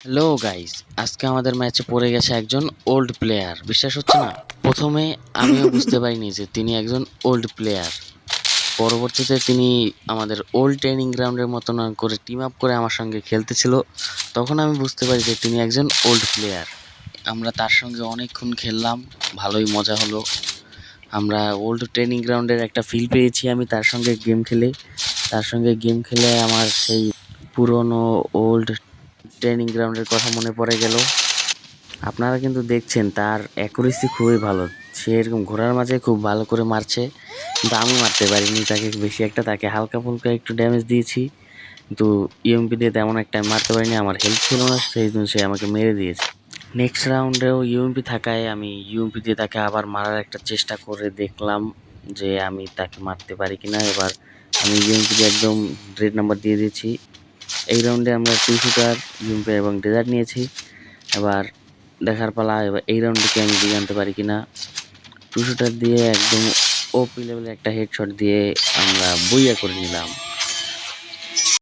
Hello guys, আজকে আমাদের ম্যাচে পড়ে গেছে একজন ওল্ড প্লেয়ার। বিশ্বাস হচ্ছে না। প্রথমে আমিও বুঝতে পারিনি যে তিনি একজন ওল্ড প্লেয়ার। পরবর্তীতে তিনি আমাদের ওল্ড ট্রেনিং গ্রাউন্ডের মতন করে টিম আপ করে আমার সঙ্গে খেলতেছিল। তখন আমি বুঝতে পারি যে তিনি একজন ওল্ড প্লেয়ার। আমরা তার সঙ্গে অনেকক্ষণ খেললাম, ভালোই মজা হলো। আমরা ওল্ড ট্রেনিং গ্রাউন্ডের একটা ফিল পেয়েছি আমি তার সঙ্গে গেম খেলে আমার সেই পুরনো ওল্ড ট্রেনিং গ্রাউন্ডের কথা মনে পড়ে গেল। আপনারা কিন্তু দেখছেন তার অ্যাকুরেসি খুবই ভালো। সে এরকম ঘোড়ার মাঝে খুব ভালো করে মারছে, কিন্তু আমি মারতে পারিনি তাকে বেশি একটা। তাকে হালকা ফুলকা একটু ড্যামেজ দিয়েছি, কিন্তু ইউএমপি দিয়ে তেমন একটা আমি মারতে পারিনি। আমার হেলথ ছিল না, সেই জন্য সে আমাকে মেরে দিয়েছে। নেক্সট রাউন্ডেও ইউএমপি থাকায় আমি ইউএমপি দিয়ে তাকে আবার মারার একটা চেষ্টা করে দেখলাম যে আমি তাকে মারতে পারি কিনা। এবার আমি ইউএমপি দিয়ে একদম রেড নাম্বার দিয়ে দিয়েছি। এই রাউন্ডে আমরা টু শুটার, ইউএমপি এবং ডেজার্ট নিয়েছি। এবার দেখার পালা, এবার এই রাউন্ডে কি আমি দিয়ে আনতে পারি কিনা। টু শুটার দিয়ে একদম ওপি লেভেলে একটা হেডশট দিয়ে আমরা বইয়া করে নিলাম।